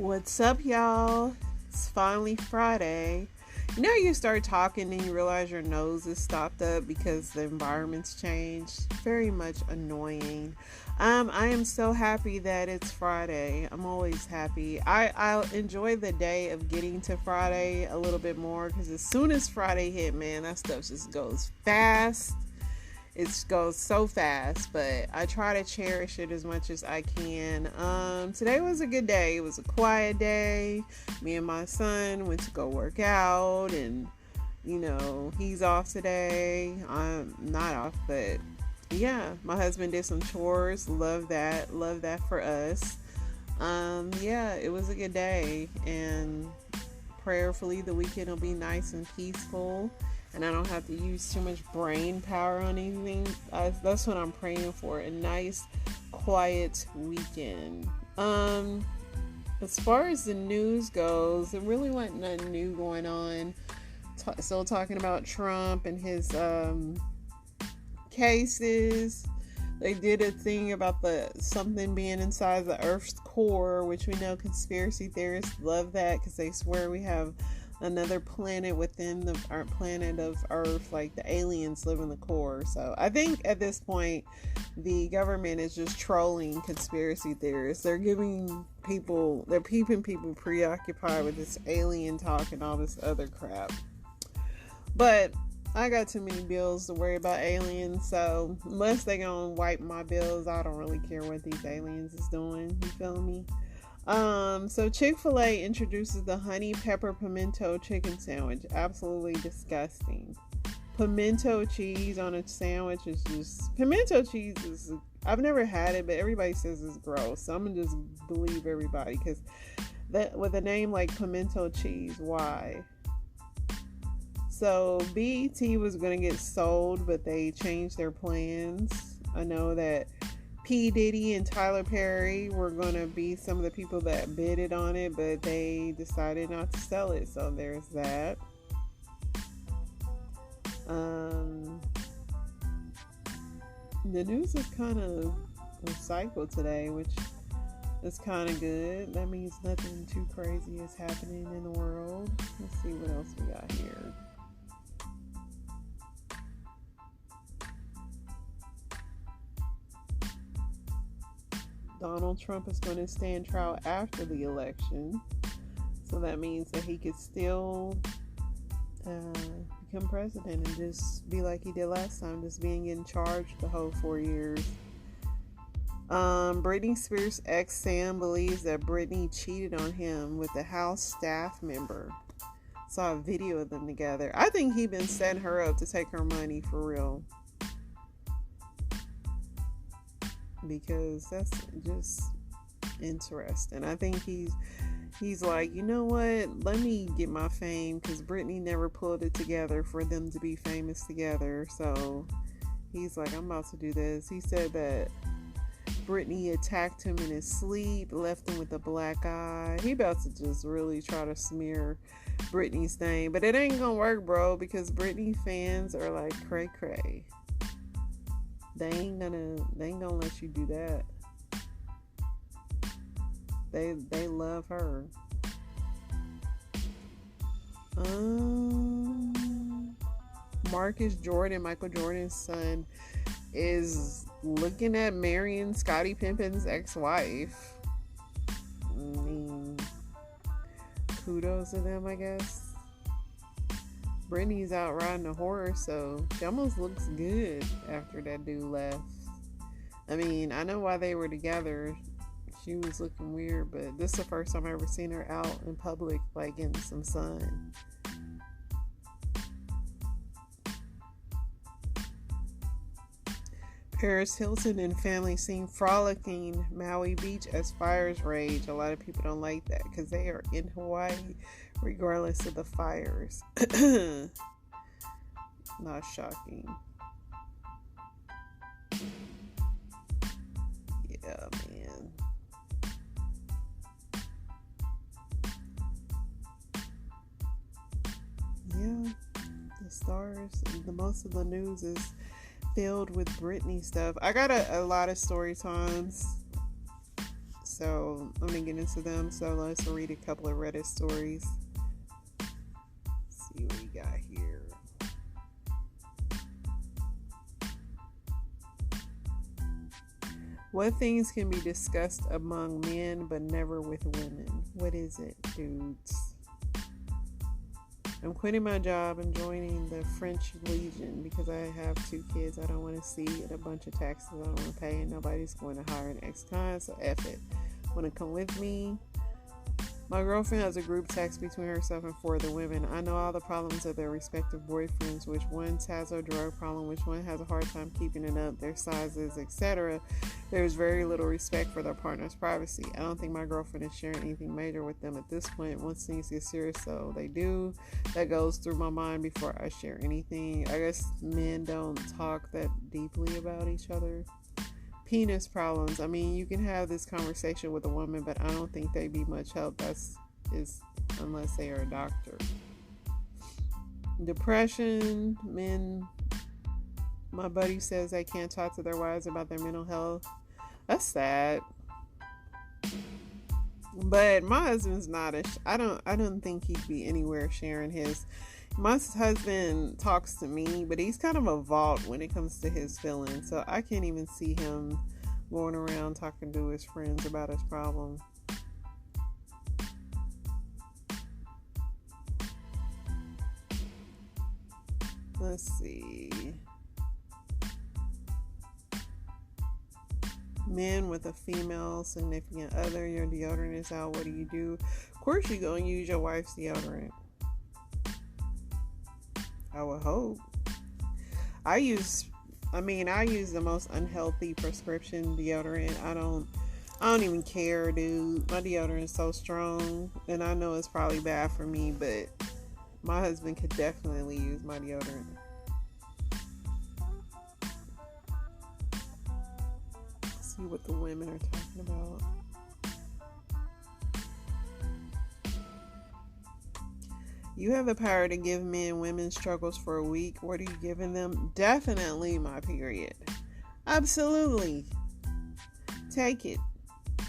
What's up, y'all? It's finally Friday. You start talking and you realize your nose is stopped up because the environment's changed. Very much annoying. I am so happy that it's Friday. I'm always happy. I enjoy the day of getting to Friday a little bit more because as soon as Friday hit, man, that stuff just goes fast. It goes so fast, but I try to cherish it as much as I can. Today was a good day. It was a quiet day. Me and my son went to go work out, and he's off today. I'm not off, but yeah, my husband did some chores. Love that. Love that for us. Yeah, it was a good day, and prayerfully the weekend will be nice and peaceful. And I don't have to use too much brain power on anything. That's what I'm praying for. A nice, quiet weekend. As far as the news goes, there really wasn't nothing new going on. Still talking about Trump and his cases. They did a thing about something being inside the Earth's core, which we know conspiracy theorists love that because they swear we have another planet within our planet of Earth, like the aliens live in the core. So I think at this point the government is just trolling conspiracy theorists. They're keeping people preoccupied with this alien talk and all this other crap. But I got too many bills to worry about aliens, so unless they gonna wipe my bills, I don't really care what these aliens is doing. You feel me? So Chick-fil-A introduces the honey pepper pimento chicken sandwich. Absolutely disgusting. Pimento cheese on a sandwich is just... Pimento cheese is... I've never had it, but everybody says it's gross. So I'm gonna just believe everybody, because with a name like pimento cheese, why? So BET was gonna get sold, but they changed their plans. I know that P. Diddy and Tyler Perry were going to be some of the people that bidded on it, but they decided not to sell it. So there's that. The news is kind of recycled today, which is kind of good. That means nothing too crazy is happening in the world. Let's see what else we got here. Donald Trump is going to stand trial after the election. So that means that he could still become president and just be like he did last time, just being in charge the whole 4 years. Britney Spears' ex Sam believes that Britney cheated on him with a house staff member. Saw a video of them together. I think he been setting her up to take her money for real. Because that's just interesting. I think he's like, you know what? Let me get my fame, because Britney never pulled it together for them to be famous together. So he's like, I'm about to do this. He said that Britney attacked him in his sleep, left him with a black eye. He about to just really try to smear Britney's name, but it ain't gonna work, bro, because Britney fans are like cray cray. They ain't gonna let you do that. They love her. Marcus Jordan, Michael Jordan's son, is looking at marrying Scottie Pippen's ex-wife. I mean, kudos to them, I guess. Britney's out riding a horse, so she almost looks good after that dude left. I mean, I know why they were together. She was looking weird, but this is the first time I've ever seen her out in public, like in some sun. Paris Hilton and family seen frolicking Maui Beach as fires rage. A lot of people don't like that because they are in Hawaii regardless of the fires. Not shocking. Yeah, man. Yeah, the stars. Most of the news is filled with Britney stuff. I got a lot of story times So I'm gonna get into them. So let's read a couple of Reddit stories. Let's see what we got here. What things can be discussed among men but never with women? What is it, dudes? I'm quitting my job and joining the French Legion because I have 2 kids I don't want to see and a bunch of taxes I don't want to pay, and nobody's going to hire an ex-con, so F it. Want to come with me? My girlfriend has a group text between herself and 4 other women. I know all the problems of their respective boyfriends, which one has a drug problem, which one has a hard time keeping it up, their sizes, etc. There's very little respect for their partner's privacy. I don't think my girlfriend is sharing anything major with them at this point. Once things get serious, so they do. That goes through my mind before I share anything. I guess men don't talk that deeply about each other. Penis problems. I mean, you can have this conversation with a woman, but I don't think they'd be much help. Unless they are a doctor. Depression. Men. My buddy says they can't talk to their wives about their mental health. That's sad. But my husband's not I don't think he'd be anywhere sharing his. My husband talks to me, but he's kind of a vault when it comes to his feelings. So I can't even see him going around talking to his friends about his problem. Let's see. Men with a female significant other, your deodorant is out. What do? Of course you're going to use your wife's deodorant. I would hope. I use the most unhealthy prescription deodorant. I don't even care, dude. My deodorant is so strong, and I know it's probably bad for me, but my husband could definitely use my deodorant. Let's see what the women are talking about. You have the power to give men women's struggles for a week. What are you giving them? Definitely my period. Absolutely. Take it.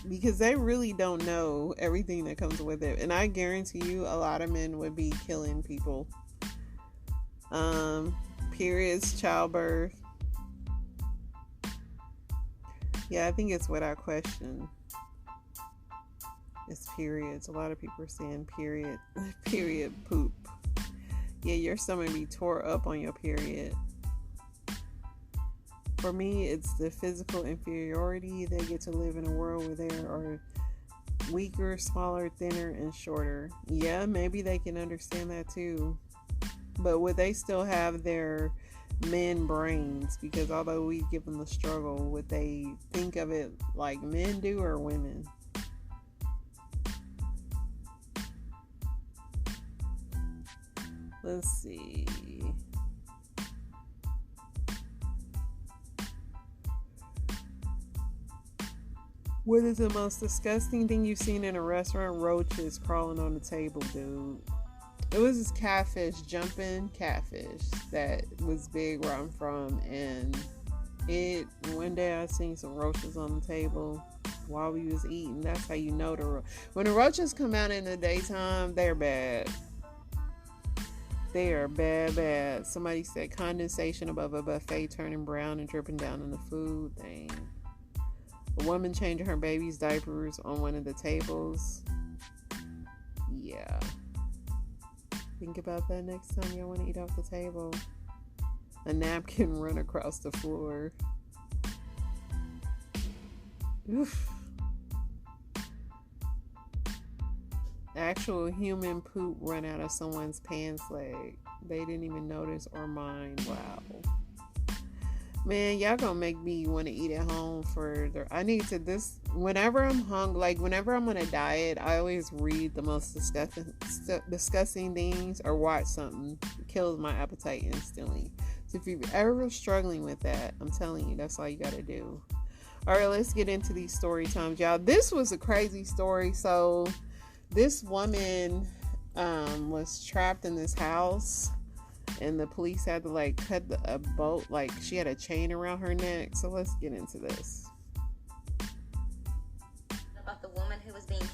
Because they really don't know everything that comes with it. And I guarantee you a lot of men would be killing people. Periods, childbirth. Yeah, I think it's without question. It's periods. A lot of people are saying period poop. Yeah, your stomach be tore up on your period. For me, it's the physical inferiority. They get to live in a world where they are weaker, smaller, thinner, and shorter. Yeah, maybe they can understand that too. But would they still have their men brains? Because although we give them the struggle, would they think of it like men do or women? Let's see. What is the most disgusting thing you've seen in a restaurant? Roaches crawling on the table, dude. It was this jumping catfish that was big where I'm from, and one day I seen some roaches on the table while we was eating. That's how you know when the roaches come out in the daytime, they're bad. They are bad. Somebody said condensation above a buffet turning brown and dripping down on the food. Dang. A woman changing her baby's diapers on one of the tables. Yeah. Think about that next time you want to eat off the table. A napkin run across the floor. Oof. Actual human poop run out of someone's pants leg. They didn't even notice or mind. Wow. Man, y'all gonna make me want to eat at home whenever I'm hungry, like whenever I'm on a diet, I always read the most disgusting things or watch something. It kills my appetite instantly. So if you're ever struggling with that, I'm telling you, that's all you gotta do. Alright, let's get into these story times, y'all. This was a crazy story. So this woman was trapped in this house, and the police had to cut a bolt, she had a chain around her neck. So let's get into this. About the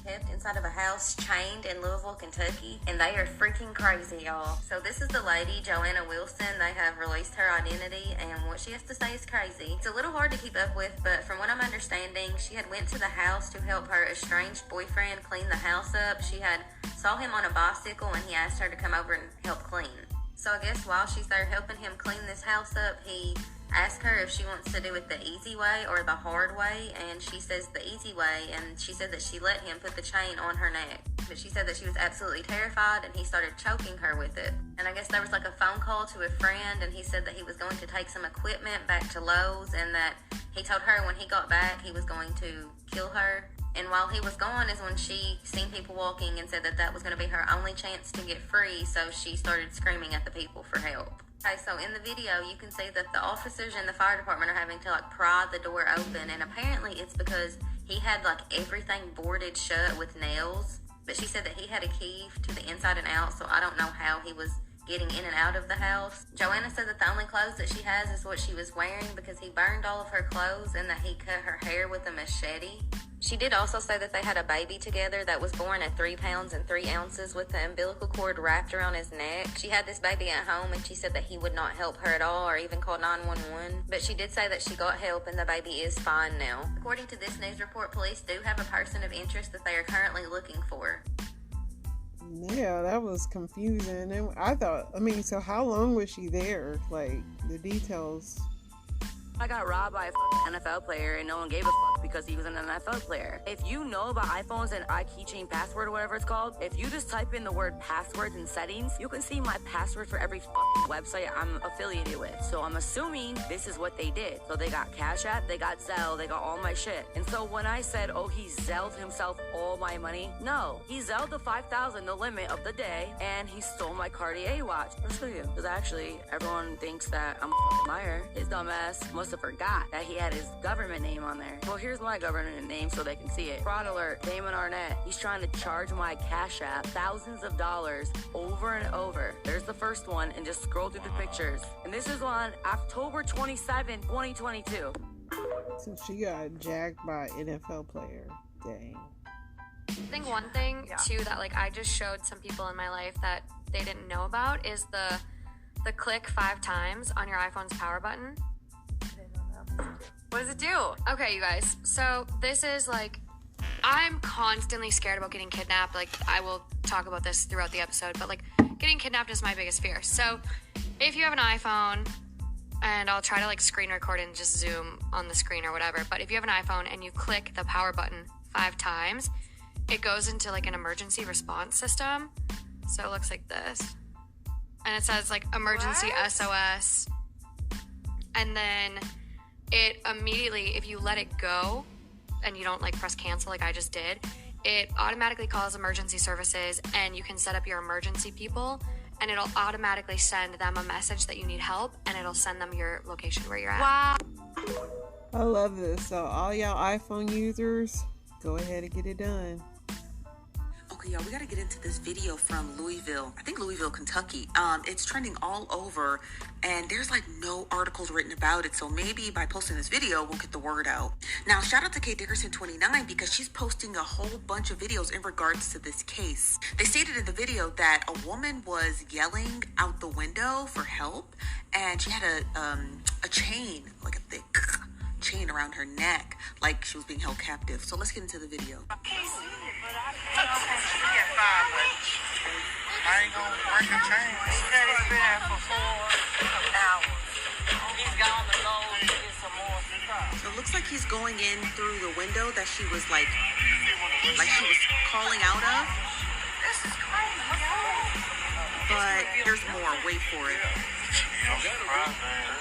kept inside of a house chained in Louisville, Kentucky, and they are freaking crazy, y'all. So this is the lady, Joanna Wilson. They have released her identity, and what she has to say is crazy. It's a little hard to keep up with, but from what I'm understanding, she had went to the house to help her estranged boyfriend clean the house up. She had saw him on a bicycle, and he asked her to come over and help clean. So I guess while she's there helping him clean this house up, he asked her if she wants to do it the easy way or the hard way, and she says the easy way, and she said that she let him put the chain on her neck. But she said that she was absolutely terrified, and he started choking her with it. And I guess there was like a phone call to a friend, and he said that he was going to take some equipment back to Lowe's, and that he told her when he got back he was going to kill her. And while he was gone is when she seen people walking and said that that was going to be her only chance to get free, so she started screaming at the people for help. Okay, so in the video, you can see that the officers in the fire department are having to like pry the door open, and apparently it's because he had like everything boarded shut with nails. But she said that he had a key to the inside and out, so I don't know how he was getting in and out of the house. Joanna said that the only clothes that she has is what she was wearing because he burned all of her clothes and that he cut her hair with a machete. She did also say that they had a baby together that was born at 3 pounds and 3 ounces with the umbilical cord wrapped around his neck. She had this baby at home, and she said that he would not help her at all or even call 911. But she did say that she got help and the baby is fine now. According to this news report, police do have a person of interest that they are currently looking for. Yeah, that was confusing. And I thought, so how long was she there? Like, the details. I got robbed by a fucking NFL player and no one gave a fuck because he was an NFL player. If you know about iPhones and iKeychain password or whatever it's called, if you just type in the word passwords and settings, you can see my password for every fucking website I'm affiliated with. So I'm assuming this is what they did. So they got Cash App, they got Zelle, they got all my shit. And so when I said, oh, he Zelled himself all my money, no. He Zelled the $5,000, the limit of the day, and he stole my Cartier watch. I'll show you. Because actually, everyone thinks that I'm a fucking liar. His dumb ass must have forgot that he had his government name on there. Well, here's my government name so they can see it. Fraud alert, Damon Arnett. He's trying to charge my Cash App thousands of dollars over and over. There's the first one, and just scroll through the pictures. And this is on October 27, 2022. So she got jacked by an NFL player. Dang. I think one thing too that like I just showed some people in my life that they didn't know about is the click 5 times on your iPhone's power button. What does it do? Okay, you guys. So this is like, I'm constantly scared about getting kidnapped. Like, I will talk about this throughout the episode, but like getting kidnapped is my biggest fear. So if you have an iPhone, and I'll try to like screen record and just zoom on the screen or whatever, but if you have an iPhone and you click the power button 5 times, it goes into like an emergency response system. So it looks like this. And it says like emergency SOS. And then it immediately, if you let it go and you don't like press cancel like I just did, it automatically calls emergency services, and you can set up your emergency people, and it'll automatically send them a message that you need help, and it'll send them your location where you're at. Wow. I love this. So all y'all iPhone users, go ahead and get it done. Okay, y'all, we got to get into this video from Louisville. I think Louisville, Kentucky. It's trending all over, and there's like no articles written about it. So maybe by posting this video, we'll get the word out. Now, shout out to Kate Dickerson 29 because she's posting a whole bunch of videos in regards to this case. They stated in the video that a woman was yelling out the window for help, and she had a chain, like a thick chain around her neck, like she was being held captive. So let's get into the video. I ain't gonna break a chain. He said he's been there for 4 hours. He's gone to go get some more stuff. So it looks like he's going in through the window that she was like she was calling out of. This is crazy. But there's more. Wait for it. I'm surprised, man.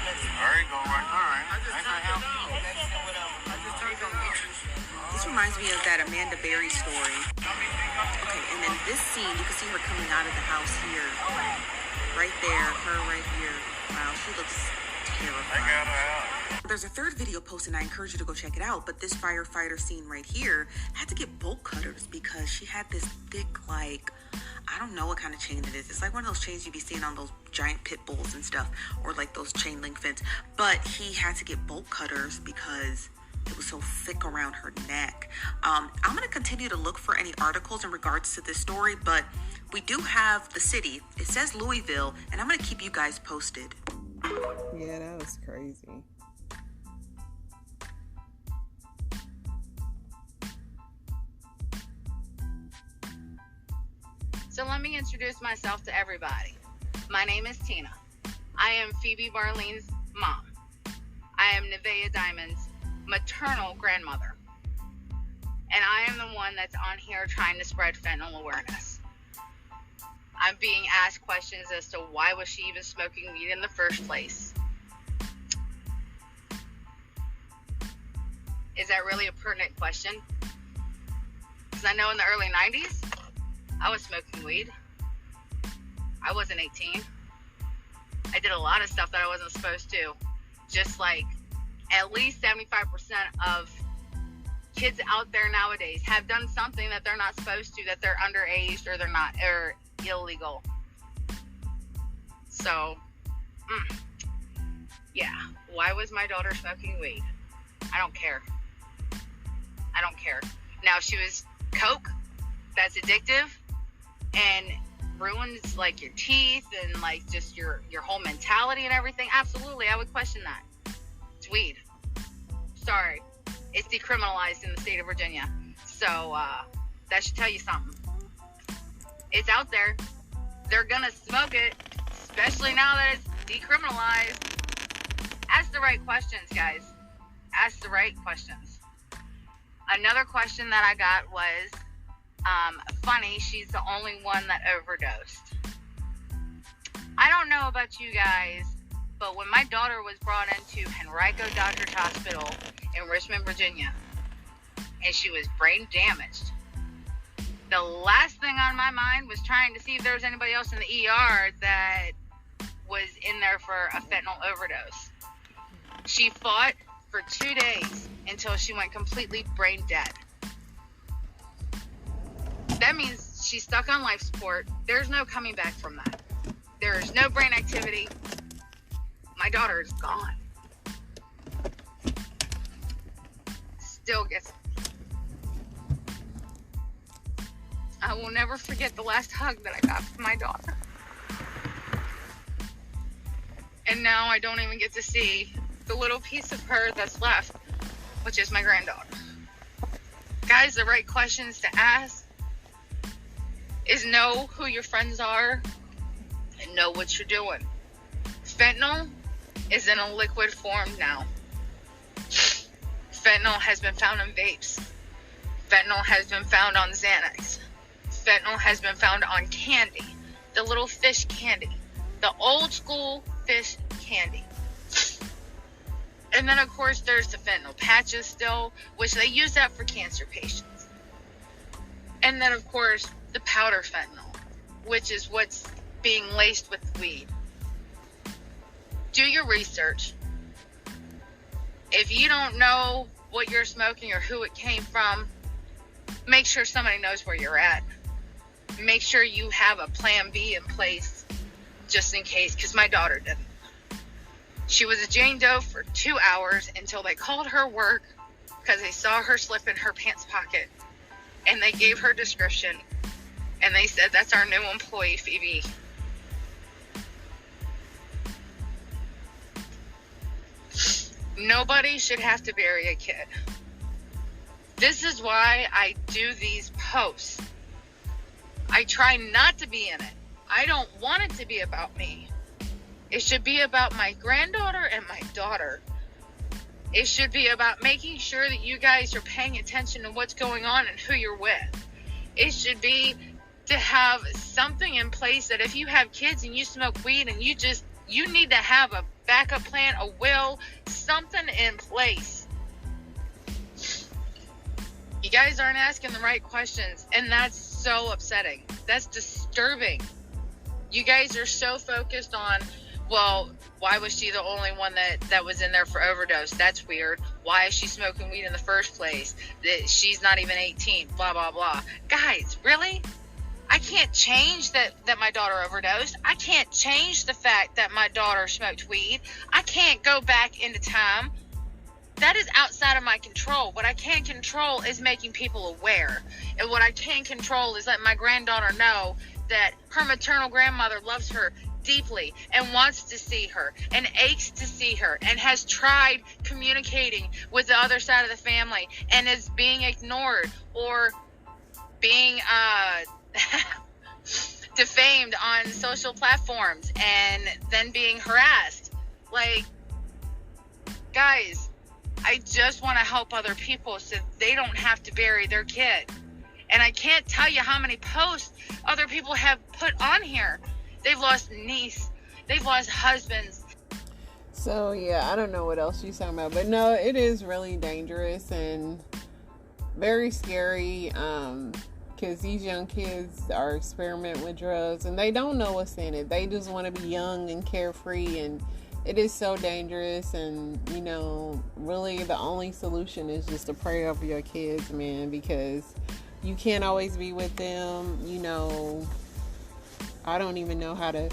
There you go, right there. Ain't that help? This reminds me of that Amanda Berry story. Okay, and then this scene, you can see her coming out of the house here. Right there, her right here. Wow, she looks terrified. They got her out. There's a third video posted, and I encourage you to go check it out, but this firefighter scene right here had to get bolt cutters because she had this thick, like, I don't know what kind of chain it is. It's like one of those chains you be seeing on those giant pit bulls and stuff, or like those chain link fence. But he had to get bolt cutters because It was so thick around her neck. I'm going to continue to look for any articles in regards to this story, but we do have the city. It says Louisville, and I'm going to keep you guys posted. Yeah, that was crazy. So let me introduce myself to everybody. My name is Tina. I am Phoebe Barlene's mom. I am Nevaeh Diamond's maternal grandmother. And I am the one that's on here trying to spread fentanyl awareness. I'm being asked questions as to why was she even smoking weed in the first place. Is that really a pertinent question? Because I know in the early 90s, I was smoking weed. I wasn't 18. I did a lot of stuff that I wasn't supposed to. Just like at least 75% of kids out there nowadays have done something that they're not supposed to, that they're underage or they're not, or illegal. So, yeah. Why was my daughter smoking weed? I don't care. I don't care. Now, if she was coke, that's addictive and ruins like your teeth and like just your whole mentality and everything, absolutely, I would question that. It's weed. Sorry. It's decriminalized in the state of Virginia. So, that should tell you something. It's out there. They're gonna smoke it, especially now that it's decriminalized. Ask the right questions, guys. Ask the right questions. Another question that I got was, funny, she's the only one that overdosed. I don't know about you guys, but when my daughter was brought into Henrico Dodgers Hospital in Richmond, Virginia, and she was brain damaged, the last thing on my mind was trying to see if there was anybody else in the ER that was in there for a fentanyl overdose. She fought for 2 days until she went completely brain dead. That means she's stuck on life support. There's no coming back from that. There's no brain activity. My daughter is gone. Still gets... I will never forget the last hug that I got from my daughter. And now I don't even get to see the little piece of her that's left, which is my granddaughter. Guys, the right questions to ask is know who your friends are and know what you're doing. Fentanyl is in a liquid form now. Fentanyl has been found in vapes. Fentanyl has been found on Xanax. Fentanyl has been found on candy, the little fish candy, the old school fish candy. And then, of course, there's the fentanyl patches still, which they use that for cancer patients. And then, of course, the powder fentanyl, which is what's being laced with weed. Do your research. If you don't know what you're smoking or who it came from, make sure somebody knows where you're at. Make sure you have a plan B in place just in case, because my daughter didn't. She was a Jane Doe for 2 hours until they called her work because they saw her slip in her pants pocket, and they gave her description, and they said, that's our new employee, Phoebe. Nobody should have to bury a kid. This is why I do these posts. I try not to be in it. I don't want it to be about me. It should be about my granddaughter and my daughter. It should be about making sure that you guys are paying attention to what's going on and who you're with. It should be to have something in place that if you have kids and you smoke weed and you need to have a backup plan, a will, something in place. You guys aren't asking the right questions, and that's so upsetting. That's disturbing. You guys are so focused on, well, why was she the only one that was in there for overdose? That's weird. Why is she smoking weed in the first place? She's not even 18, blah, blah, blah. Guys, really? I can't change that my daughter overdosed. I can't change the fact that my daughter smoked weed. I can't go back into time that is outside of my control. What I can control is making people aware. And what I can control is letting my granddaughter know that her maternal grandmother loves her deeply and wants to see her and aches to see her and has tried communicating with the other side of the family and is being ignored or being defamed on social platforms and then being harassed. Like, guys, I just want to help other people so they don't have to bury their kid. And I can't tell you how many posts other people have put on here. They've lost niece. They've lost husbands. So, yeah, I don't know what else she's talking about. But, no, it is really dangerous and very scary because these young kids are experimenting with drugs and they don't know what's in it. They just want to be young and carefree, and it is so dangerous. And, you know, really the only solution is just to pray over your kids, man, because you can't always be with them. You know, I don't even know how to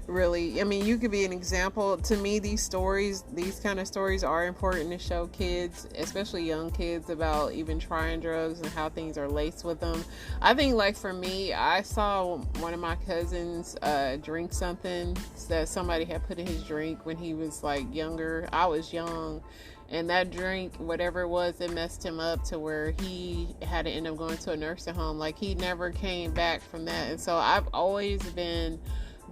really, I mean, you could be an example. To me, these kind of stories are important to show kids, especially young kids, about even trying drugs and how things are laced with them. I think, like, for me, I saw one of my cousins drink something that somebody had put in his drink when he was, like, younger. I was young. And that drink, whatever it was, it messed him up to where he had to end up going to a nursing home. Like, he never came back from that. And so I've always been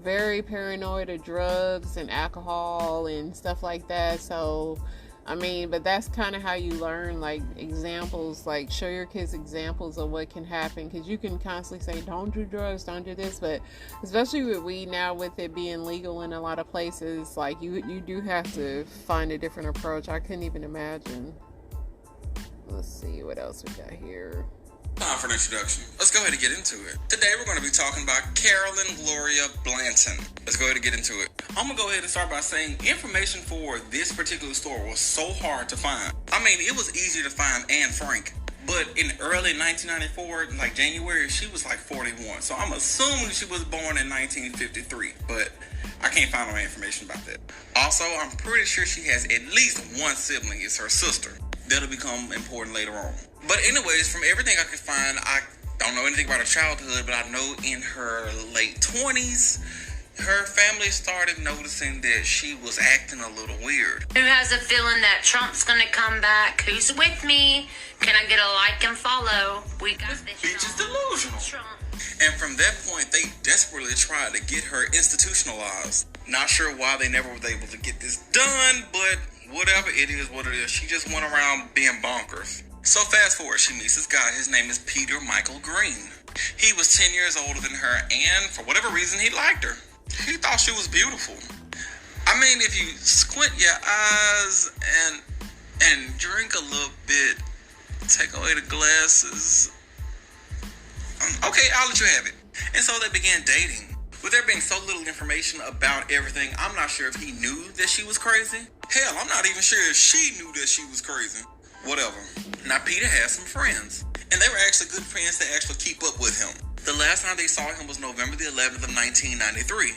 very paranoid of drugs and alcohol and stuff like that. So, I mean, but that's kind of how you learn, like, examples, like, show your kids examples of what can happen, because you can constantly say, don't do drugs, don't do this, but especially with weed now, with it being legal in a lot of places, like, you do have to find a different approach. I couldn't even imagine. Let's see what else we got here. Time for an introduction. Let's go ahead and get into it. Today we're going to be talking about Carolyn Gloria Blanton. Let's go ahead and get into it. I'm going to go ahead and start by saying information for this particular story was so hard to find. I mean, it was easier to find Anne Frank, but in early 1994, like January, she was like 41. So I'm assuming she was born in 1953, but I can't find no information about that. Also, I'm pretty sure she has at least one sibling. It's her sister. That'll become important later on. But anyways, from everything I could find, I don't know anything about her childhood, but I know in her late 20s, her family started noticing that she was acting a little weird. Who has a feeling that Trump's gonna come back? Who's with me? Can I get a like and follow? We got this. Bitch is delusional. Trump. And from that point, they desperately tried to get her institutionalized. Not sure why they never was able to get this done, but whatever, it is what it is. She just went around being bonkers. So fast forward, she meets this guy. His name is Peter Michael Green. He was 10 years older than her, and for whatever reason, he liked her. He thought she was beautiful. I mean, if you squint your eyes and drink a little bit, take away the glasses. Okay, I'll let you have it. And so they began dating. With there being so little information about everything, I'm not sure if he knew that she was crazy. Hell, I'm not even sure if she knew that she was crazy. Whatever. Now, Peter had some friends, and they were actually good friends to actually keep up with him. The last time they saw him was November the 11th of 1993.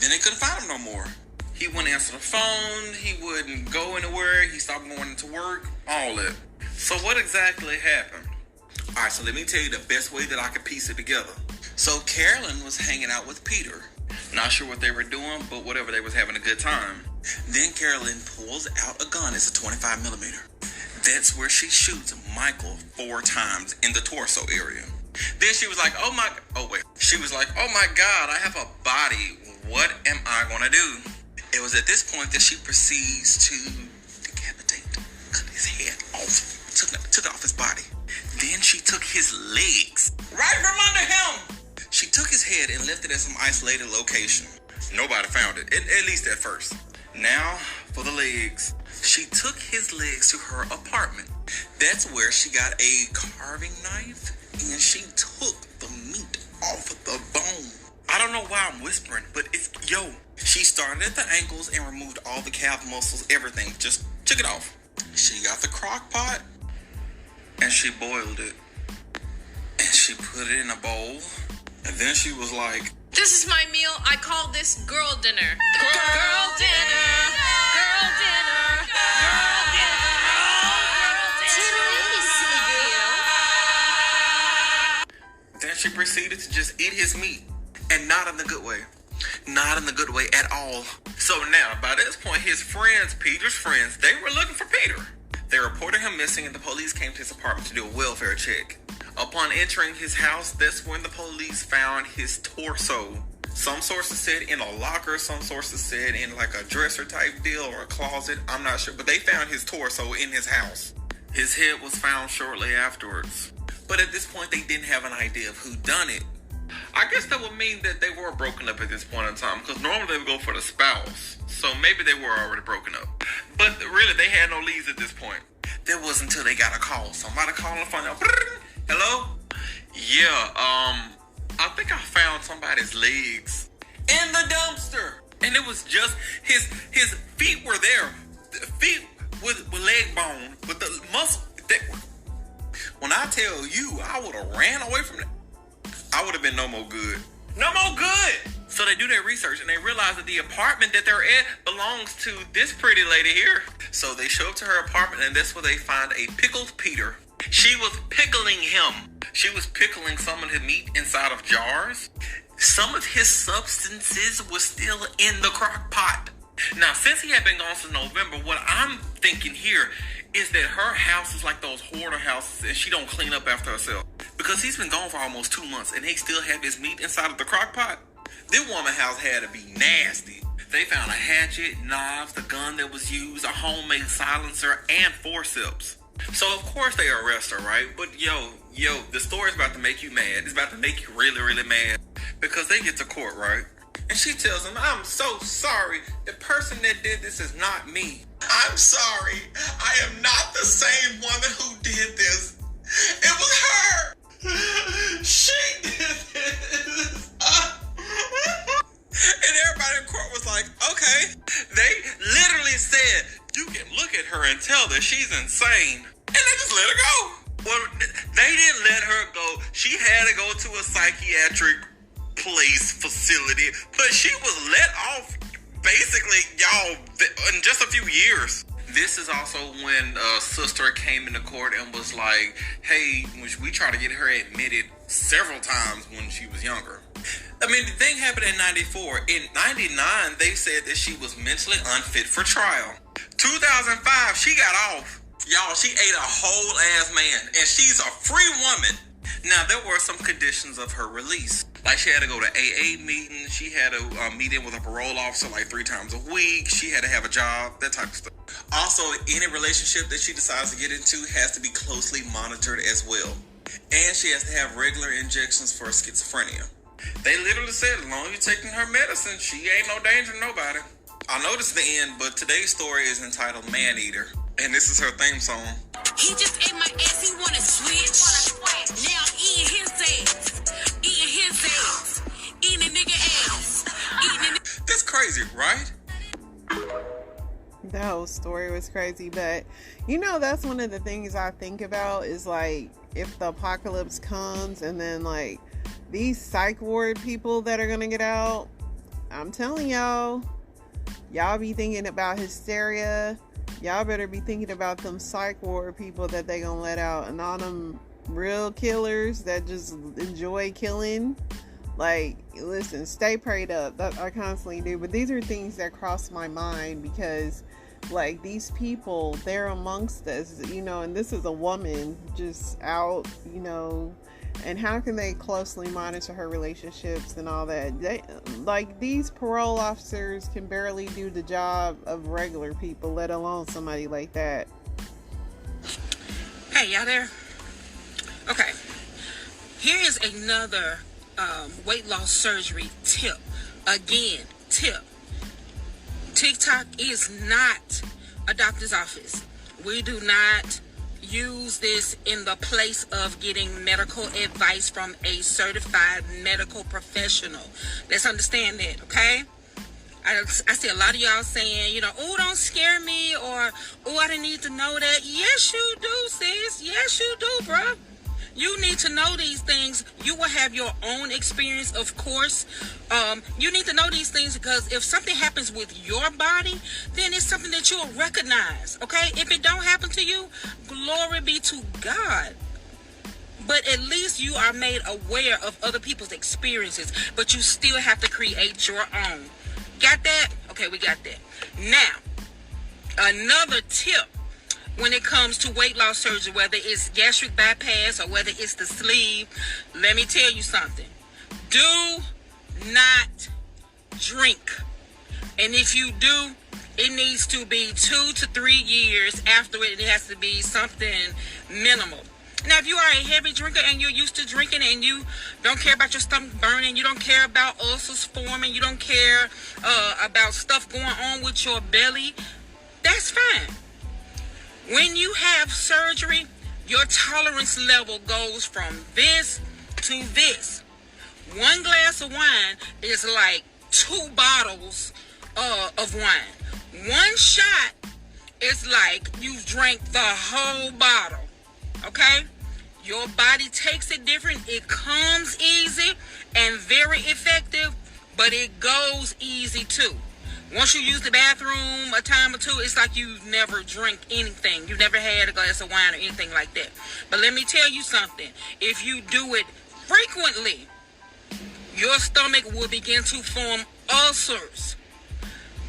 Then they couldn't find him no more. He wouldn't answer the phone, he wouldn't go anywhere, he stopped going to work, all that. So what exactly happened? Alright, so let me tell you the best way that I could piece it together. So Carolyn was hanging out with Peter. Not sure what they were doing, but whatever, they was having a good time. Then Carolyn pulls out a gun. It's a 25 millimeter. That's where she shoots Michael 4 times in the torso area. Then she was like, She was like, oh my God, I have a body. What am I going to do? It was at this point that she proceeds to decapitate, cut his head off, took off his body. Then she took his legs right from under him. She took his head and left it at some isolated location. Nobody found it, at least at first. Now for the legs. She took his legs to her apartment. That's where she got a carving knife and she took the meat off of the bone. I don't know why I'm whispering, but she started at the ankles and removed all the calf muscles, everything. Just took it off. She got the crock pot and she boiled it. And she put it in a bowl. And then she was like, this is my meal. I call this girl dinner. Girl dinner. Girl dinner. Girl dinner. she proceeded to just eat his meat. And not in the good way. Not in the good way at all. So now, by this point, his friends, Peter's friends, they were looking for Peter. They reported him missing and the police came to his apartment to do a welfare check. Upon entering his house, that's when the police found his torso. Some sources said in a locker, some sources said in like a dresser type deal or a closet. I'm not sure, but they found his torso in his house. His head was found shortly afterwards. But at this point, they didn't have an idea of who done it. I guess that would mean that they were broken up at this point in time, because normally they would go for the spouse. So maybe they were already broken up. But really, they had no leads at this point. That wasn't until they got a call. Somebody called on the phone. Hello? Yeah, I think I found somebody's legs in the dumpster. And it was just, his feet were there. The feet with leg bone, with the muscle. When I tell you, I would have ran away from that. I would have been no more good. No more good! So they do their research and they realize that the apartment that they're at belongs to this pretty lady here. So they show up to her apartment and that's where they find a pickled Peter. She was pickling him. She was pickling some of his meat inside of jars. Some of his substances were still in the crock pot. Now, since he had been gone since November, what I'm thinking here is that her house is like those hoarder houses and she don't clean up after herself. Because he's been gone for almost 2 months and they still have his meat inside of the crock pot. This woman's house had to be nasty. They found a hatchet, knives, the gun that was used, a homemade silencer, and forceps. So of course they arrest her, right? But yo, the story's about to make you mad. It's about to make you really, really mad. Because they get to court, right? And she tells him, I'm so sorry. The person that did this is not me. I'm sorry. I am not the same woman who did this. It was her. She did this. And everybody in court was like, okay. They literally said, you can look at her and tell that she's insane. And they just let her go. Well, they didn't let her go. She had to go to a psychiatric place, facility, but she was let off basically, y'all, in just a few years. This is also when sister came into court and was like, hey, we tried to get her admitted several times when she was younger. I mean, the thing happened in 94. In 99, they said that she was mentally unfit for trial. 2005, she got off. Y'all, she ate a whole ass man, and she's a free woman. Now, there were some conditions of her release. Like, she had to go to AA meetings. She had to meet in with a parole officer like 3 times a week. She had to have a job, that type of stuff. Also, any relationship that she decides to get into has to be closely monitored as well. And she has to have regular injections for schizophrenia. They literally said, as long as you're taking her medicine, she ain't no danger to nobody. I know this is the end, but today's story is entitled Man Eater. And this is her theme song. He just ate my ass, he wanna switch. Now I'm eating his ass. Eating his ass. Eating a nigga ass. That's crazy, right? That whole story was crazy, but that's one of the things I think about is like, if the apocalypse comes and then like these psych ward people that are gonna get out, I'm telling y'all be thinking about hysteria. Y'all better be thinking about them psych ward people that they gonna let out, and all them real killers that just enjoy killing. Like, listen, stay prayed up. That I constantly do, but these are things that cross my mind because, like, these people, they're amongst us, and this is a woman just out, and how can they closely monitor her relationships and all that? These parole officers can barely do the job of regular people, let alone somebody like that. Hey, y'all there? Okay. Here is another weight loss surgery tip. Again, tip. TikTok is not a doctor's office. We do not use this in the place of getting medical advice from a certified medical professional. Let's understand that, okay? I see a lot of y'all saying, oh, don't scare me, or, oh, I didn't need to know that. Yes, you do, sis. Yes, you do, bruh. You need to know these things. You will have your own experience, of course. You need to know these things because if something happens with your body, then it's something that you'll recognize, okay? If it don't happen to you, glory be to God. but at least you are made aware of other people's experiences, but you still have to create your own. Got that? Okay, we got that. Now, another tip when it comes to weight loss surgery, whether it's gastric bypass or whether it's the sleeve, let me tell you something. Do not drink. And if you do, it needs to be 2 to 3 years after it. It has to be something minimal. Now, if you are a heavy drinker and you're used to drinking and you don't care about your stomach burning, you don't care about ulcers forming, you don't care about stuff going on with your belly, that's fine. When you have surgery, your tolerance level goes from this to this. 1 glass of wine is like 2 bottles of wine. 1 shot is like you've drank the whole bottle. Okay? Your body takes it different. It comes easy and very effective, but it goes easy too. Once you use the bathroom a time or two, it's like you've never drank anything. You've never had a glass of wine or anything like that. But let me tell you something. If you do it frequently, your stomach will begin to form ulcers.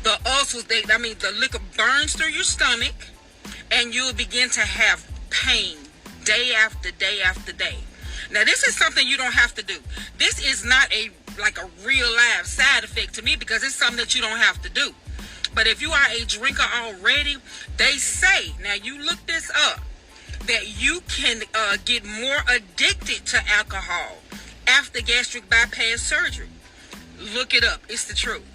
The ulcers, the liquor burns through your stomach, and you'll begin to have pain day after day after day. Now, this is something you don't have to do. This is not a real live side effect to me because it's something that you don't have to do. But if you are a drinker already, they say, now you look this up, that you can get more addicted to alcohol after gastric bypass surgery. Look it up. It's the truth.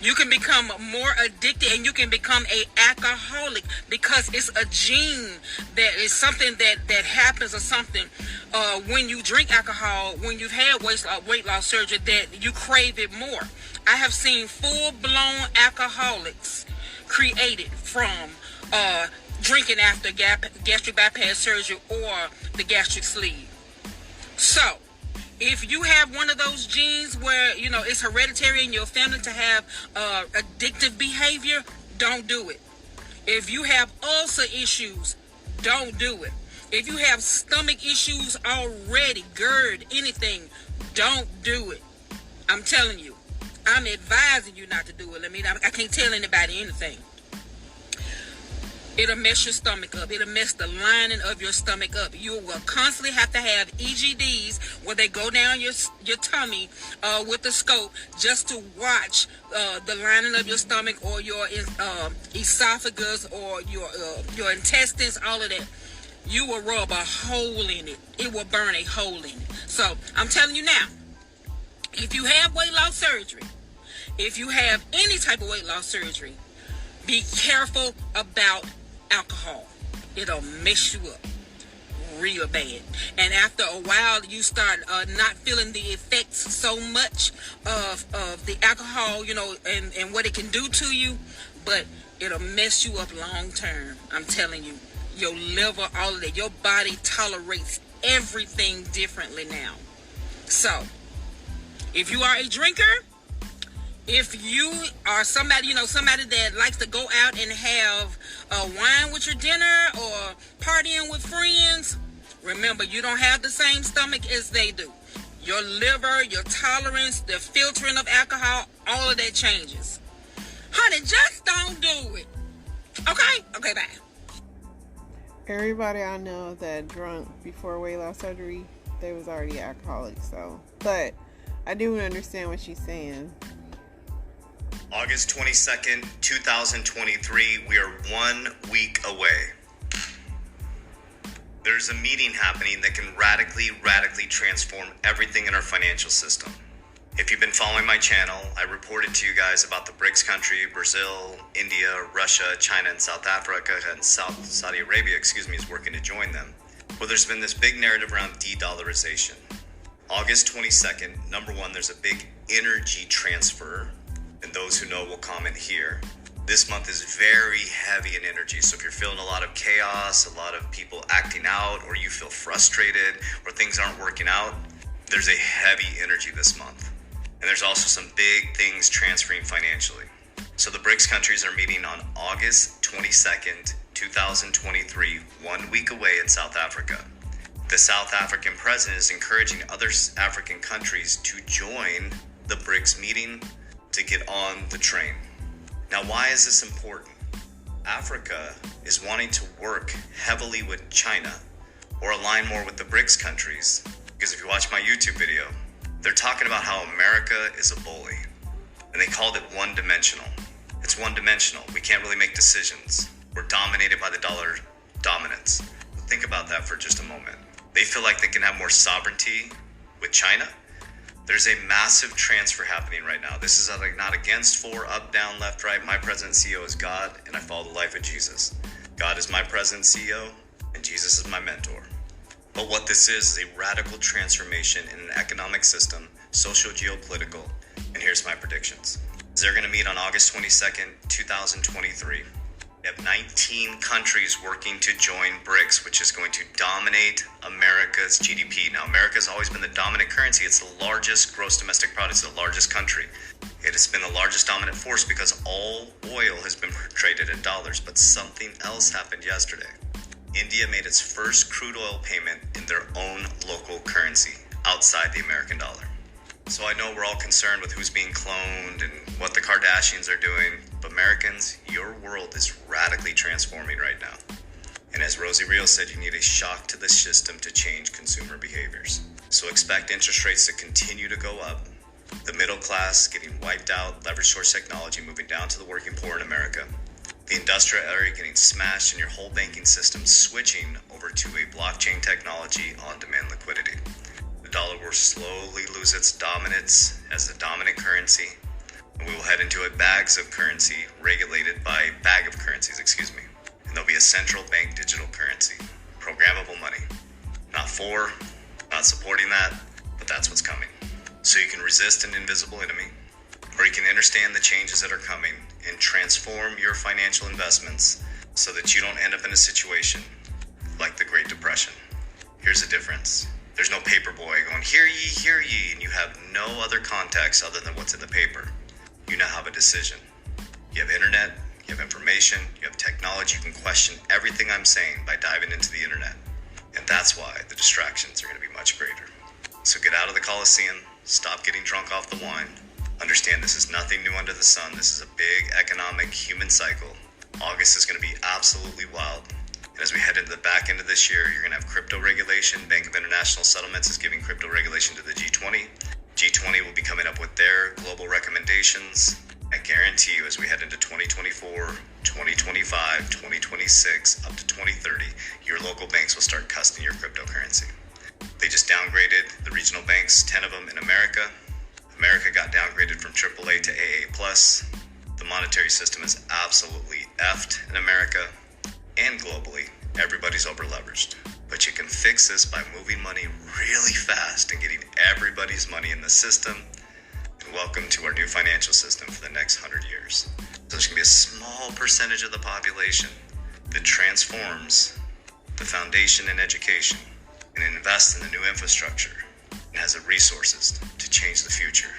You can become more addicted and you can become an alcoholic because it's a gene that is something that happens or something when you drink alcohol, when you've had weight loss surgery, that you crave it more. I have seen full-blown alcoholics created from drinking after gastric bypass surgery or the gastric sleeve. So, if you have one of those genes where, it's hereditary in your family to have addictive behavior, don't do it. If you have ulcer issues, don't do it. If you have stomach issues already, GERD, anything, don't do it. I'm telling you. I'm advising you not to do it. I can't tell anybody anything. It'll mess your stomach up. It'll mess the lining of your stomach up. You will constantly have to have EGDs where they go down your tummy with the scope just to watch the lining of your stomach or your esophagus or your intestines, all of that. You will rub a hole in it. It will burn a hole in it. So I'm telling you now, if you have weight loss surgery, if you have any type of weight loss surgery, be careful about alcohol. It'll mess you up real bad. And after a while, you start not feeling the effects so much of the alcohol, and what it can do to you, but it'll mess you up long term. I'm telling you. Your liver, all of that. Your body tolerates everything differently now. So, if you are a drinker, if you are somebody that likes to go out and have wine with your dinner or partying with friends, remember, you don't have the same stomach as they do. Your liver, your tolerance, the filtering of alcohol, all of that changes. Honey, just don't do it. Okay? Okay, bye. Everybody I know that drunk before weight loss surgery, they was already alcoholics. So, but I do understand what she's saying. August 22nd, 2023, we are 1 week away. There's a meeting happening that can radically transform everything in our financial system. If you've been following my channel, I reported to you guys about the BRICS country, Brazil, India, Russia, China, and South Africa, and Saudi Arabia, is working to join them. Well, there's been this big narrative around de-dollarization. August 22nd, number one, there's a big energy transfer, and those who know will comment here. This month is very heavy in energy, so if you're feeling a lot of chaos, a lot of people acting out, or you feel frustrated, or things aren't working out, there's a heavy energy this month. And there's also some big things transferring financially. So the BRICS countries are meeting on August 22nd, 2023, 1 week away in South Africa. The South African president is encouraging other African countries to join the BRICS meeting to get on the train. Now, why is this important? Africa is wanting to work heavily with China or align more with the BRICS countries, because if you watch my YouTube video, they're talking about how America is a bully, and they called it one-dimensional. It's one-dimensional. We can't really make decisions. We're dominated by the dollar dominance. Think about that for just a moment. They feel like they can have more sovereignty with China. There's a massive transfer happening right now. This is not against, for, up, down, left, right. My president and CEO is God, and I follow the life of Jesus. God is my president and CEO, and Jesus is my mentor. But what this is a radical transformation in an economic system, social, geopolitical, and here's my predictions. They're going to meet on August 22nd, 2023. We have 19 countries working to join BRICS, which is going to dominate America's GDP. Now, America has always been the dominant currency. It's the largest gross domestic product. It's the largest country. It has been the largest dominant force because all oil has been traded in dollars. But something else happened yesterday. India made its first crude oil payment in their own local currency outside the American dollar. So I know we're all concerned with who's being cloned and what the Kardashians are doing, but Americans, your world is radically transforming right now. And as Rosie Rios said, you need a shock to the system to change consumer behaviors. So expect interest rates to continue to go up, the middle class getting wiped out, leverage source technology moving down to the working poor in America, the industrial area getting smashed, and your whole banking system switching over to a blockchain technology on-demand liquidity. The dollar will slowly lose its dominance as the dominant currency, and we will head into a bag of currencies, and there'll be a central bank digital currency, programmable money. Not supporting that, but that's what's coming. So you can resist an invisible enemy, or you can understand the changes that are coming and transform your financial investments so that you don't end up in a situation like the Great Depression. Here's the difference. There's no paper boy going, hear ye, and you have no other context other than what's in the paper. You now have a decision. You have internet, you have information, you have technology. You can question everything I'm saying by diving into the internet. And that's why the distractions are going to be much greater. So get out of the Coliseum, stop getting drunk off the wine. Understand this is nothing new under the sun. This is a big economic human cycle. August is going to be absolutely wild. And as we head into the back end of this year, you're going to have crypto regulation. Bank of International Settlements is giving crypto regulation to the G20. G20 will be coming up with their global recommendations. I guarantee you, as we head into 2024, 2025, 2026, up to 2030, your local banks will start custody your cryptocurrency. They just downgraded the regional banks, 10 of them in America. America got downgraded from AAA to AA+. The monetary system is absolutely effed in America and globally. Everybody's over-leveraged. But you can fix this by moving money really fast and getting everybody's money in the system. And welcome to our new financial system for the next 100 years. So there's going to be a small percentage of the population that transforms the foundation in education and invests in the new infrastructure and has the resources to change the future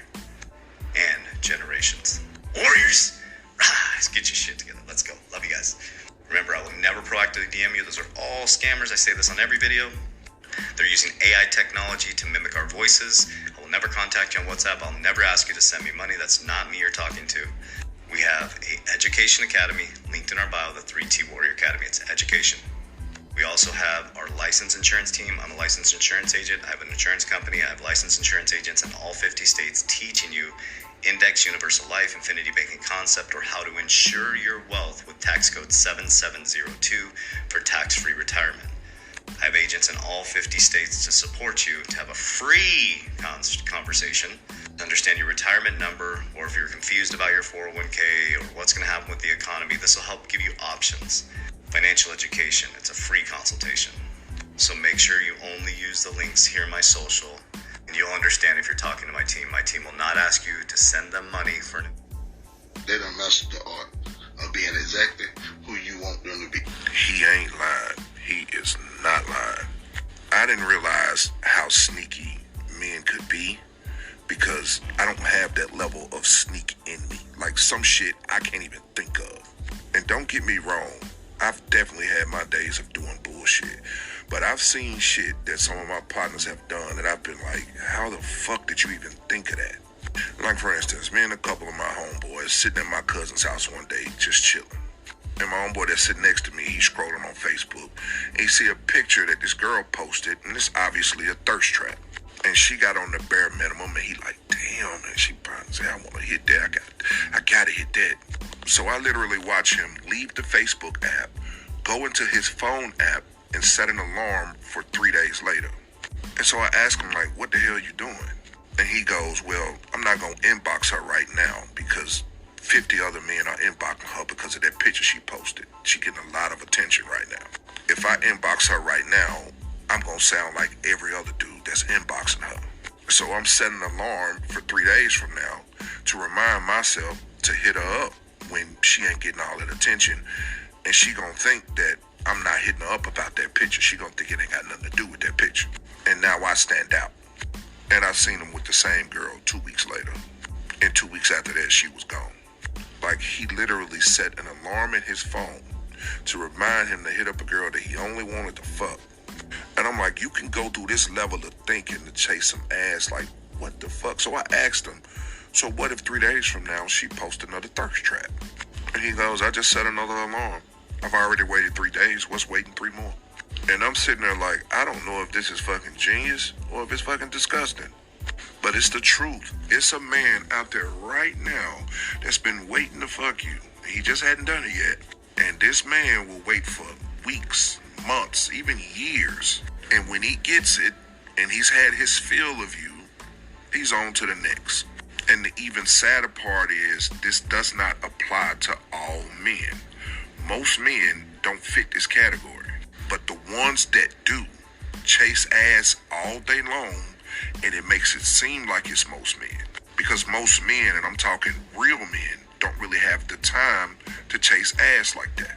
and generations. Warriors, rise, get your shit together. Let's go. Love you guys. Remember, I will never proactively DM you. Those are all scammers. I say this on every video. They're using AI technology to mimic our voices. I will never contact you on WhatsApp. I'll never ask you to send me money. That's not me you're talking to. We have an education academy linked in our bio, the 3T Warrior Academy. It's education. We also have our licensed insurance team. I'm a licensed insurance agent. I have an insurance company. I have licensed insurance agents in all 50 states teaching you Index Universal Life, Infinity Banking Concept, or how to insure your wealth with tax code 7702 for tax-free retirement. I have agents in all 50 states to support you to have a free conversation to understand your retirement number, or if you're confused about your 401k or what's going to happen with the economy. This will help give you options. Financial education, it's a free consultation. So make sure you only use the links here in my social, and you'll understand if you're talking to my team. My team will not ask you to send them money for an... They done mastered the art of being exactly who you want them to be. He ain't lying. He is not lying. I didn't realize how sneaky men could be because I don't have that level of sneak in me. Like some shit I can't even think of. And don't get me wrong, I've definitely had had my days of doing bullshit. But I've seen shit that some of my partners have done that I've been like, how the fuck did you even think of that? Like, for instance, me and a couple of my homeboys sitting at my cousin's house one day, just chilling. And my homeboy that's sitting next to me, he's scrolling on Facebook. And he see a picture that this girl posted, and it's obviously a thirst trap. And she got on the bare minimum, and he like, damn, man, she probably said, I want to hit that. I gotta hit that. So I literally watch him leave the Facebook app, go into his phone app, and set an alarm for 3 days later. And so I ask him, like, what the hell are you doing? And he goes, well, I'm not going to inbox her right now because 50 other men are inboxing her because of that picture she posted. She getting a lot of attention right now. If I inbox her right now, I'm going to sound like every other dude that's inboxing her. So I'm setting an alarm for 3 days from now to remind myself to hit her up when she ain't getting all that attention. And she going to think that I'm not hitting her up about that picture. She going to think it ain't got nothing to do with that picture. And now I stand out. And I seen him with the same girl 2 weeks later. And 2 weeks after that, she was gone. Like, he literally set an alarm in his phone to remind him to hit up a girl that he only wanted to fuck. And I'm like, you can go through this level of thinking to chase some ass. Like, what the fuck? So I asked him, so what if 3 days from now she posts another thirst trap? And he goes, I just set another alarm. I've already waited 3 days. What's waiting 3 more? And I'm sitting there like, I don't know if this is fucking genius or if it's fucking disgusting. But it's the truth. It's a man out there right now that's been waiting to fuck you. He just hadn't done it yet. And this man will wait for weeks, months, even years. And when he gets it, and he's had his fill of you, he's on to the next. And the even sadder part is, this does not apply to all men. Most men don't fit this category. But the ones that do chase ass all day long, and it makes it seem like it's most men. Because most men, and I'm talking real men, don't really have the time to chase ass like that.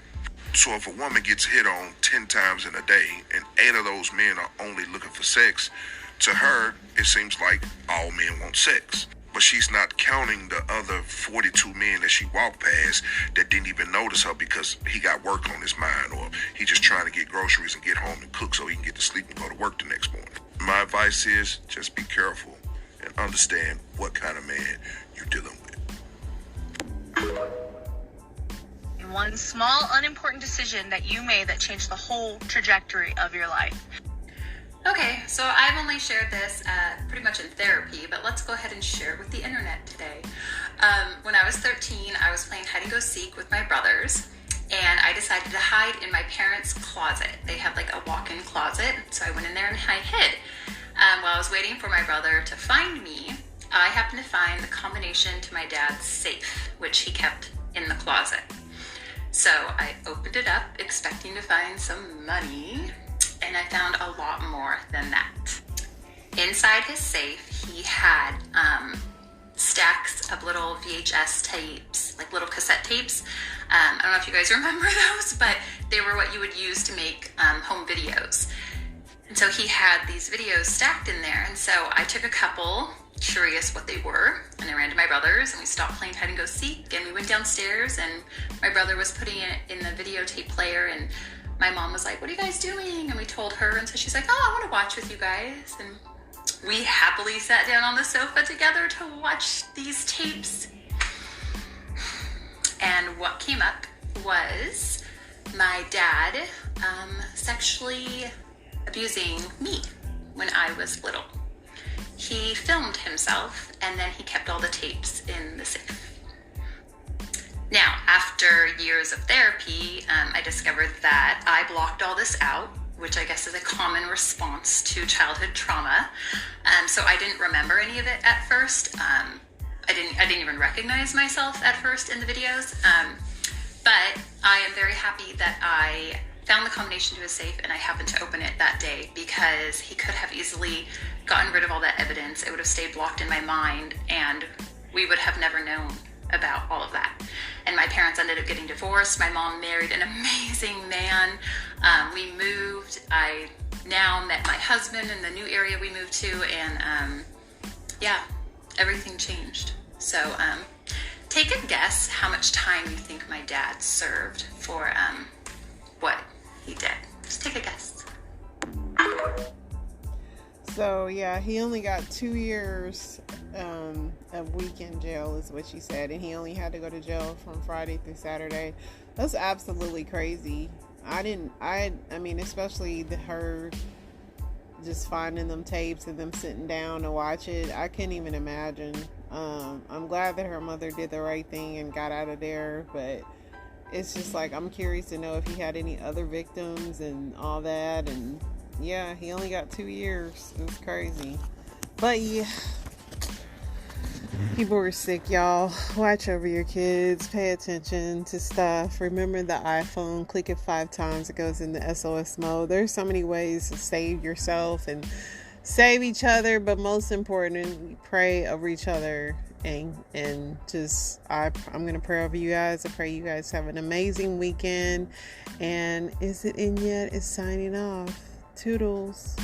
So if a woman gets hit on 10 times in a day, and 8 of those men are only looking for sex, to her, it seems like all men want sex. But she's not counting the other 42 men that she walked past that didn't even notice her because he got work on his mind, or he just trying to get groceries and get home and cook so he can get to sleep and go to work the next morning. My advice is just be careful and understand what kind of man you're dealing with. One small, unimportant decision that you made that changed the whole trajectory of your life. Okay, so I've only shared this pretty much in therapy, but let's go ahead and share it with the internet today. When I was 13, I was playing hide and go seek with my brothers, and I decided to hide in my parents' closet. They had like a walk-in closet, so I went in there and I hid. While I was waiting for my brother to find me, I happened to find the combination to my dad's safe, which he kept in the closet. So I opened it up, expecting to find some money, and I found a lot more than that. Inside his safe, he had stacks of little VHS tapes, like little cassette tapes. I don't know if you guys remember those, but they were what you would use to make home videos. And so he had these videos stacked in there. And so I took a couple, curious what they were, and I ran to my brother's, and we stopped playing hide and go seek, and we went downstairs, and my brother was putting it in the videotape player, and my mom was like, what are you guys doing? And we told her, and so she's like, oh, I want to watch with you guys. And we happily sat down on the sofa together to watch these tapes. And what came up was my dad sexually abusing me when I was little. He filmed himself, and then he kept all the tapes in the safe. Now, after years of therapy, I discovered that I blocked all this out, which I guess is a common response to childhood trauma. So I didn't remember any of it at first. I didn't even recognize myself at first in the videos. But I am very happy that I found the combination to his safe, and I happened to open it that day because he could have easily gotten rid of all that evidence. It would have stayed blocked in my mind, and we would have never known about all of that. And my parents ended up getting divorced. My mom married an amazing man. We moved. I now met my husband in the new area we moved to, and yeah, everything changed. So take a guess how much time you think my dad served for what So yeah, he only got 2 years a week in jail is what she said, and he only had to go to jail from Friday through Saturday. That's absolutely crazy. I mean, especially her just finding them tapes and them sitting down to watch it. I can't even imagine. I'm glad that her mother did the right thing and got out of there, but it's just like, I'm curious to know if he had any other victims and all that. And yeah, he only got 2 years. It was crazy. But yeah, people were sick, y'all. Watch over your kids. Pay attention to stuff. Remember the iPhone. Click it 5 times. It goes into SOS mode. There's so many ways to save yourself and save each other. But most important, pray over each other. And just, I'm going to pray over you guys. I pray you guys have an amazing weekend. And Is It In Yet? Is signing off. Toodles.